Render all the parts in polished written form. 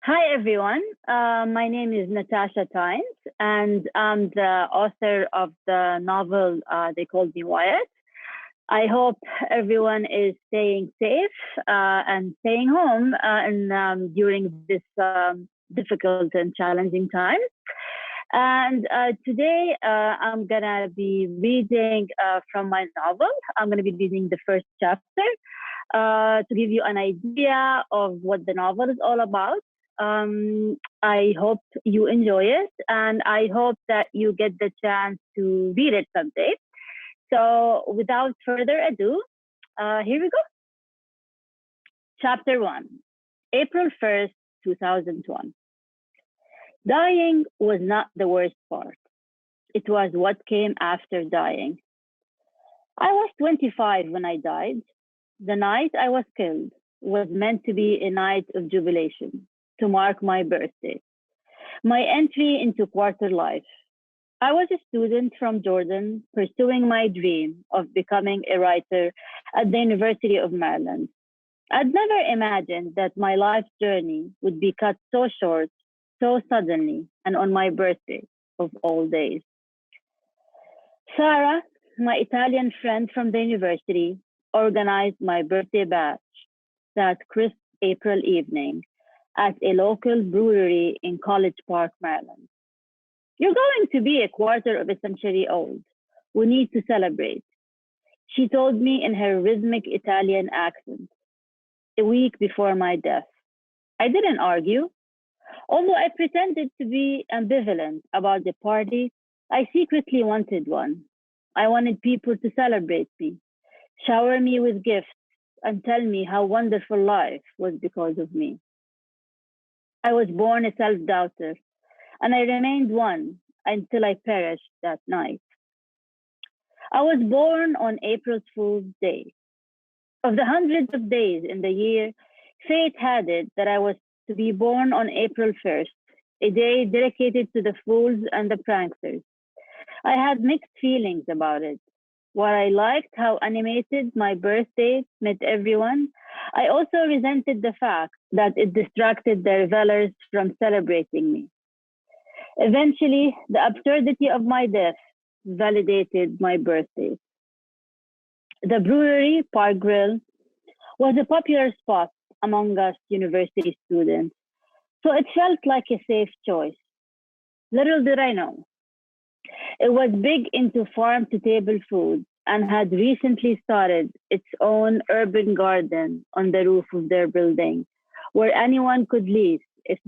Hi, everyone. My name is Natasha Tynes, and I'm the author of the novel They Called Me Wyatt. I hope everyone is staying safe and staying home during this difficult and challenging time. And today I'm going to be reading from my novel. I'm going to be reading the first chapter to give you an idea of what the novel is all about. I hope you enjoy it, and I hope that you get the chance to read it someday. So, without further ado, here we go. Chapter 1, April 1st, 2001. Dying was not the worst part, it was what came after dying. I was 25 when I died. The night I was killed was meant to be a night of jubilation to mark my birthday, my entry into quarter life. I was a student from Jordan pursuing my dream of becoming a writer at the University of Maryland. I'd never imagined that my life journey would be cut so short, so suddenly, and on my birthday of all days. Sarah, my Italian friend from the university, organized my birthday bash that crisp April evening at a local brewery in College Park, Maryland. You're going to be a quarter of a century old. We need to celebrate, she told me in her rhythmic Italian accent, a week before my death. I didn't argue. Although I pretended to be ambivalent about the party, I secretly wanted one. I wanted people to celebrate me, shower me with gifts, and tell me how wonderful life was because of me. I was born a self doubter, and I remained one until I perished that night. I was born on April Fool's Day. Of the hundreds of days in the year, fate had it that I was to be born on April 1st, a day dedicated to the fools and the pranksters. I had mixed feelings about it. While I liked how animated my birthday made everyone, I also resented the fact that it distracted the revelers from celebrating me. Eventually, the absurdity of my death validated my birthday. The brewery, Park Grill, was a popular spot among us university students, so it felt like a safe choice. Little did I know, it was big into farm to table food and had recently started its own urban garden on the roof of their building, where anyone could lease a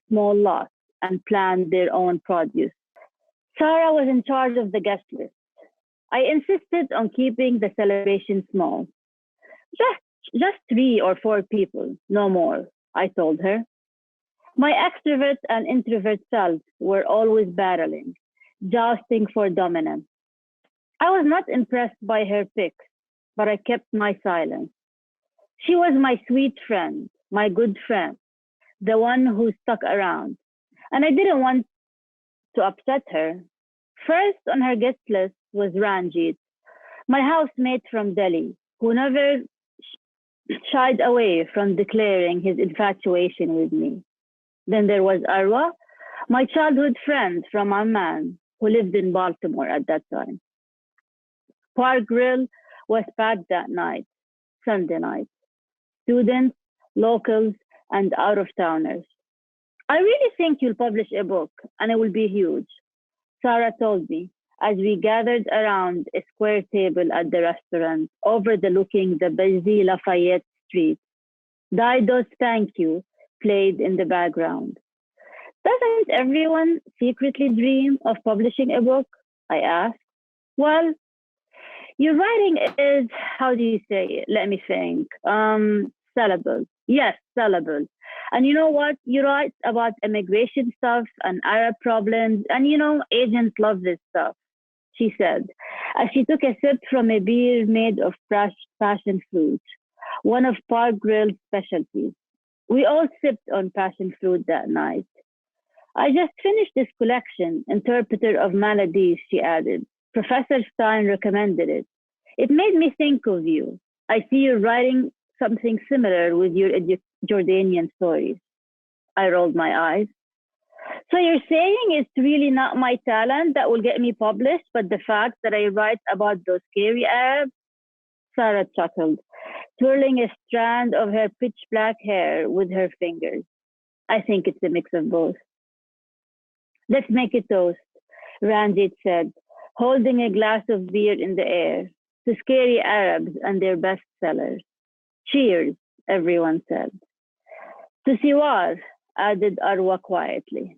small lot and plant their own produce. Sarah was in charge of the guest list. I insisted on keeping the celebration small. Just 3 or 4 people, no more, I told her. My extrovert and introvert selves were always battling, jousting for dominance. I was not impressed by her picks, but I kept my silence. She was my sweet friend, my good friend, the one who stuck around, and I didn't want to upset her. First on her guest list was Ranjit, my housemate from Delhi, who never shied away from declaring his infatuation with me. Then there was Arwa, my childhood friend from Amman, who lived in Baltimore at that time. Park Grill was packed that night, Sunday night. Students, locals, and out of towners. I really think you'll publish a book, and it will be huge, Sarah told me as we gathered around a square table at the restaurant overlooking the busy Lafayette Street. Dido's Thank You played in the background. Doesn't everyone secretly dream of publishing a book? I asked. Well, your writing is, how do you say it? Let me think. Sellable. Yes, sellable. And you know what? You write about immigration stuff and Arab problems, and agents love this stuff, she said, as she took a sip from a beer made of passion fruit, one of Park Grill's specialties. We all sipped on passion fruit that night. I just finished this collection, Interpreter of Maladies, she added. Professor Stein recommended it. It made me think of you. I see you're writing something similar with your Jordanian stories. I rolled my eyes. So you're saying it's really not my talent that will get me published, but the fact that I write about those scary Arabs? Sarah chuckled, twirling a strand of her pitch black hair with her fingers. I think it's a mix of both. Let's make a toast, Ranjit said, holding a glass of beer in the air, to scary Arabs and their bestsellers. Cheers, everyone said. To Siwar, added Arwa quietly.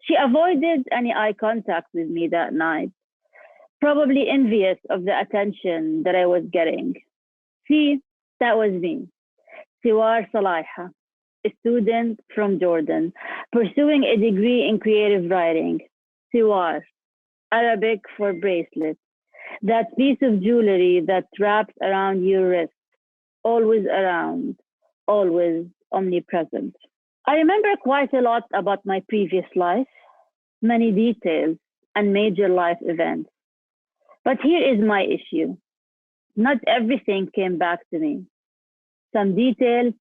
She avoided any eye contact with me that night, probably envious of the attention that I was getting. See, that was me, Siwar Salaiha, a student from Jordan, pursuing a degree in creative writing. Siwar, Arabic for bracelet, that piece of jewelry that wraps around your wrist, always around, always omnipresent. I remember quite a lot about my previous life, many details and major life events. But here is my issue. Not everything came back to me. Some details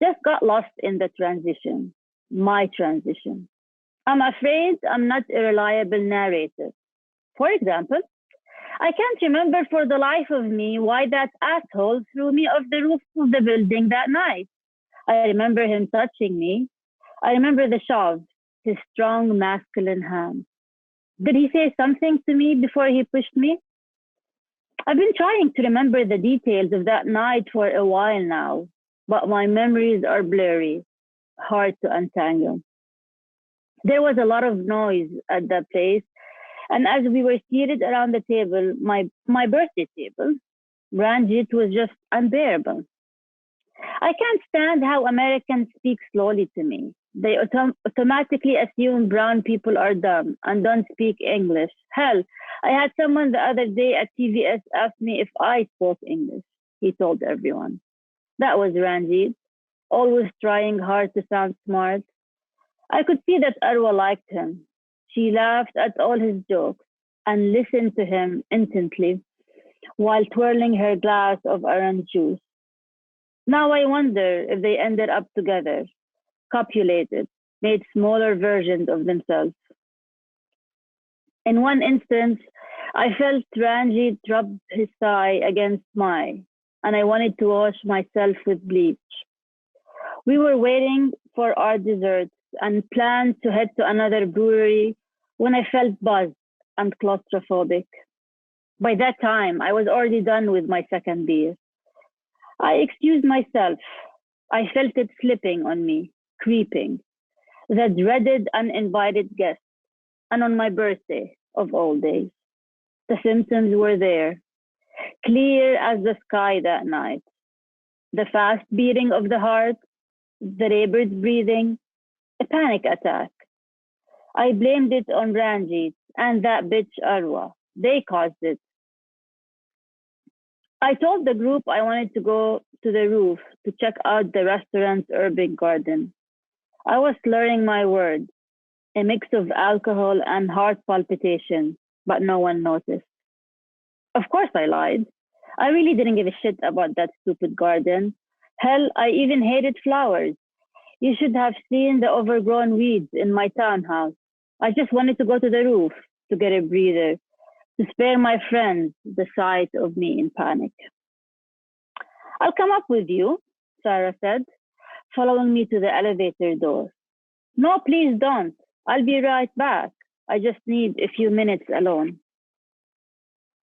just got lost in the transition, my transition. I'm afraid I'm not a reliable narrator. For example, I can't remember for the life of me why that asshole threw me off the roof of the building that night. I remember him touching me. I remember the shove, his strong masculine hand. Did he say something to me before he pushed me? I've been trying to remember the details of that night for a while now, but my memories are blurry, hard to untangle. There was a lot of noise at that place, and as we were seated around the table, my birthday table, Ranjit was just unbearable. I can't stand how Americans speak slowly to me. They automatically assume brown people are dumb and don't speak English. Hell, I had someone the other day at TVS ask me if I spoke English. He told everyone. That was Ranjit, always trying hard to sound smart. I could see that Arwa liked him. She laughed at all his jokes and listened to him intently while twirling her glass of orange juice. Now I wonder if they ended up together, copulated, made smaller versions of themselves. In one instance, I felt Ranjit rub his thigh against mine, and I wanted to wash myself with bleach. We were waiting for our desserts and planned to head to another brewery when I felt buzzed and claustrophobic. By that time, I was already done with my second beer. I excused myself. I felt it slipping on me, creeping, the dreaded uninvited guest, and on my birthday of all days. The symptoms were there, clear as the sky that night. The fast beating of the heart, the labored breathing, a panic attack. I blamed it on Ranjit and that bitch Arwa. They caused it. I told the group I wanted to go to the roof to check out the restaurant's urban garden. I was slurring my words, a mix of alcohol and heart palpitation, but no one noticed. Of course I lied. I really didn't give a shit about that stupid garden. Hell, I even hated flowers. You should have seen the overgrown weeds in my townhouse. I just wanted to go to the roof to get a breather, to spare my friends the sight of me in panic. I'll come up with you, Sarah said, following me to the elevator door. No, please don't. I'll be right back. I just need a few minutes alone.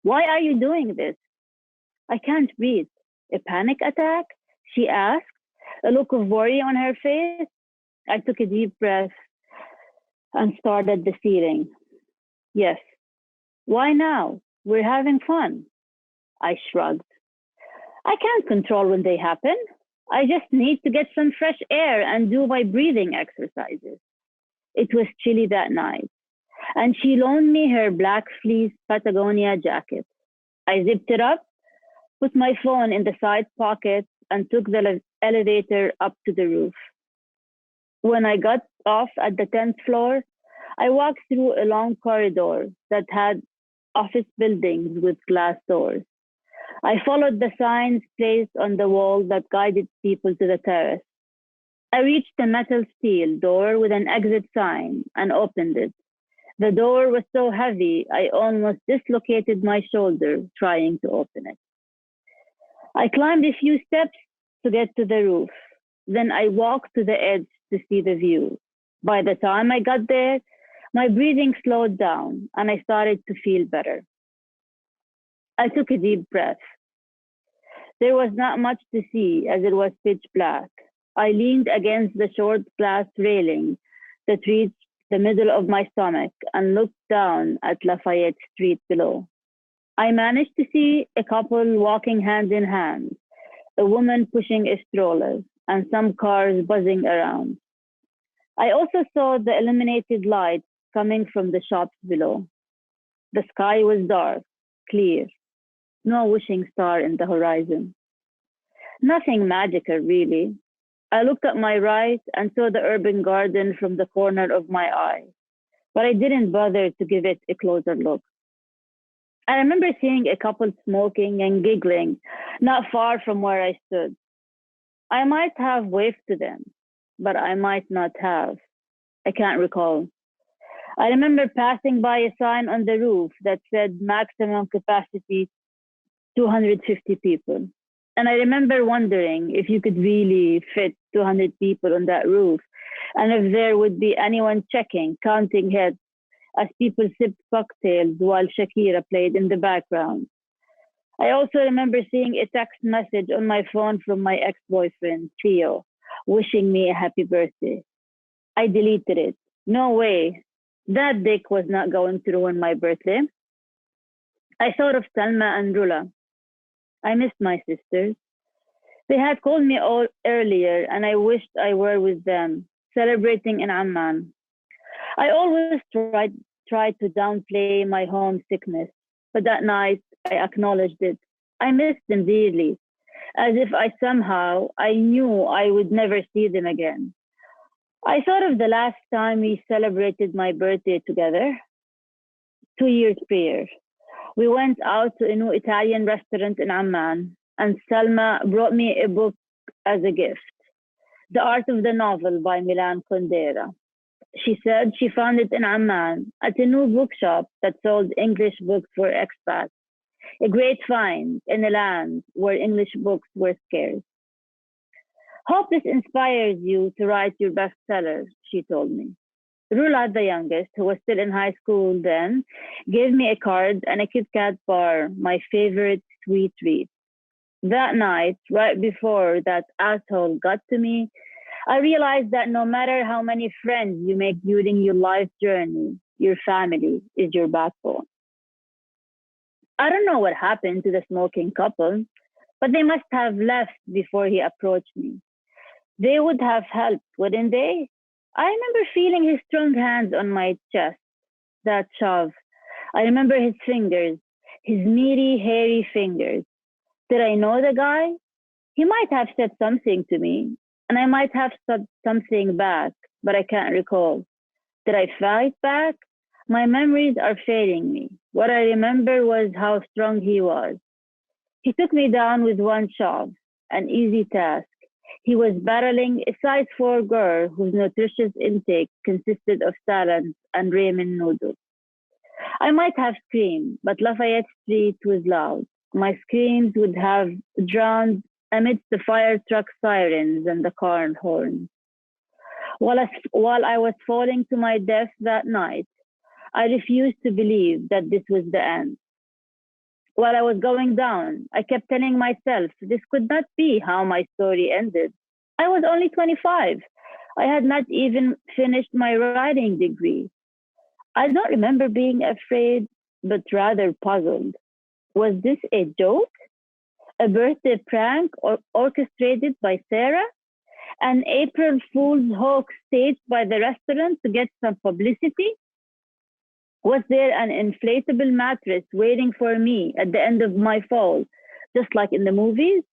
Why are you doing this? I can't breathe. A panic attack? She asked, a look of worry on her face. I took a deep breath and stared at the ceiling. Yes. Why now? We're having fun. I shrugged. I can't control when they happen. I just need to get some fresh air and do my breathing exercises. It was chilly that night, and she loaned me her black fleece Patagonia jacket. I zipped it up, put my phone in the side pocket, and took the elevator up to the roof. When I got off at the 10th floor, I walked through a long corridor that had office buildings with glass doors. I followed the signs placed on the wall that guided people to the terrace. I reached the metal steel door with an exit sign and opened it. The door was so heavy, I almost dislocated my shoulder trying to open it. I climbed a few steps to get to the roof. Then I walked to the edge to see the view. By the time I got there, my breathing slowed down and I started to feel better. I took a deep breath. There was not much to see as it was pitch black. I leaned against the short glass railing that reached the middle of my stomach and looked down at Lafayette Street below. I managed to see a couple walking hand in hand, a woman pushing a stroller, and some cars buzzing around. I also saw the illuminated lights coming from the shops below. The sky was dark, clear, no wishing star in the horizon. Nothing magical, really. I looked at my right and saw the urban garden from the corner of my eye, but I didn't bother to give it a closer look. I remember seeing a couple smoking and giggling not far from where I stood. I might have waved to them, but I might not have. I can't recall. I remember passing by a sign on the roof that said maximum capacity 250 people. And I remember wondering if you could really fit 200 people on that roof and if there would be anyone checking, counting heads as people sipped cocktails while Shakira played in the background. I also remember seeing a text message on my phone from my ex-boyfriend, Theo, wishing me a happy birthday. I deleted it. No way. That dick was not going to ruin my birthday. I thought of Salma and Rula. I missed my sisters. They had called me all earlier and I wished I were with them, celebrating in Amman. I always tried to downplay my homesickness, but that night I acknowledged it. I missed them dearly, as if I knew I would never see them again. I thought of the last time we celebrated my birthday together, 2 years prior. We went out to a new Italian restaurant in Amman, and Selma brought me a book as a gift, The Art of the Novel by Milan Kundera. She said she found it in Amman at a new bookshop that sold English books for expats, a great find in a land where English books were scarce. Hope this inspires you to write your bestseller, she told me. Rula, the youngest, who was still in high school then, gave me a card and a Kit Kat bar, my favorite sweet treat. That night, right before that asshole got to me, I realized that no matter how many friends you make during your life journey, your family is your backbone. I don't know what happened to the smoking couple, but they must have left before he approached me. They would have helped, wouldn't they? I remember feeling his strong hands on my chest, that shove. I remember his fingers, his meaty, hairy fingers. Did I know the guy? He might have said something to me, and I might have said something back, but I can't recall. Did I fight back? My memories are failing me. What I remember was how strong he was. He took me down with one shove, an easy task. He was battling a size 4 girl whose nutritious intake consisted of salads and ramen noodles. I might have screamed, but Lafayette Street was loud. My screams would have drowned amidst the fire truck sirens and the car horns. While I was falling to my death that night, I refused to believe that this was the end. While I was going down, I kept telling myself this could not be how my story ended. I was only 25. I had not even finished my writing degree. I don't remember being afraid, but rather puzzled. Was this a joke? A birthday prank orchestrated by Sarah? An April Fool's hoax staged by the restaurant to get some publicity? Was there an inflatable mattress waiting for me at the end of my fall, just like in the movies?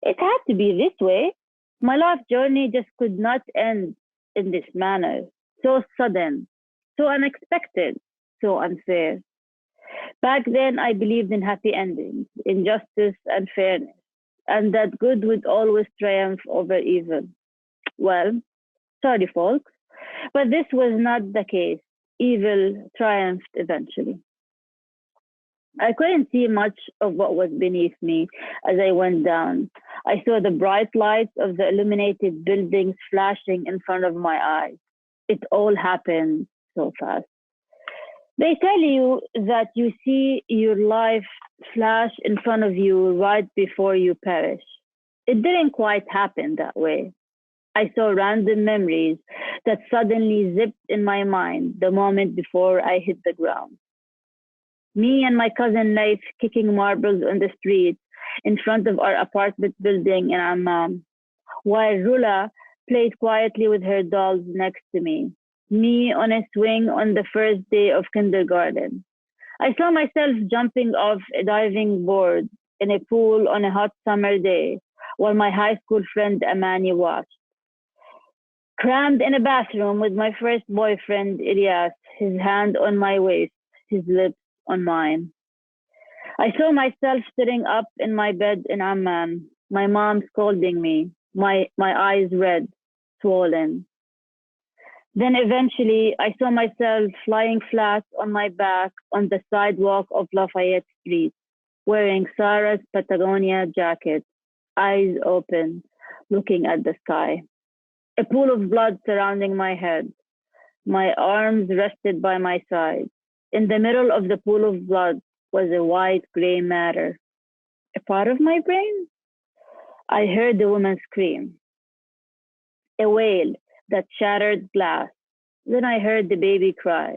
It had to be this way. My life journey just could not end in this manner. So sudden, so unexpected, so unfair. Back then, I believed in happy endings, in justice and fairness, and that good would always triumph over evil. Well, sorry, folks, but this was not the case. Evil triumphed eventually. I couldn't see much of what was beneath me as I went down. I saw the bright lights of the illuminated buildings flashing in front of my eyes. It all happened so fast. They tell you that you see your life flash in front of you right before you perish. It didn't quite happen that way. I saw random memories that suddenly zipped in my mind the moment before I hit the ground. Me and my cousin Naif kicking marbles on the street in front of our apartment building in Amman, while Rula played quietly with her dolls next to me. Me on a swing on the first day of kindergarten. I saw myself jumping off a diving board in a pool on a hot summer day while my high school friend Amani watched. Crammed in a bathroom with my first boyfriend Ilyas, his hand on my waist, his lips on mine. I saw myself sitting up in my bed in Amman, my mom scolding me, my eyes red, swollen. Then eventually, I saw myself flying flat on my back on the sidewalk of Lafayette Street, wearing Sarah's Patagonia jacket, eyes open, looking at the sky. A pool of blood surrounding my head, my arms rested by my side. In the middle of the pool of blood was a white gray matter. A part of my brain? I heard the woman scream, a wail that shattered glass. Then I heard the baby cry.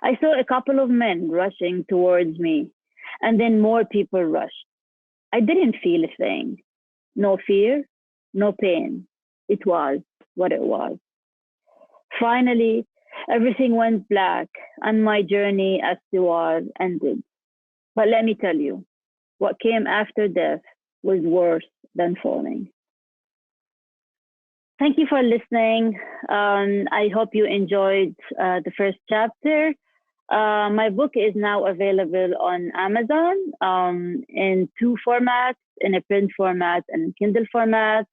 I saw a couple of men rushing towards me, and then more people rushed. I didn't feel a thing. No fear, no pain. It was what it was. Finally, everything went black, and my journey as steward ended. But let me tell you, what came after death was worse than falling. Thank you for listening. I hope you enjoyed the first chapter. My book is now available on Amazon in two formats, in a print format and Kindle format.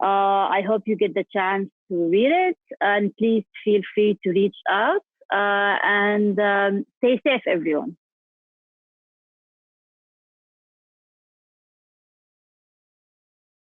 I hope you get the chance to read it, and please feel free to reach out and stay safe, everyone.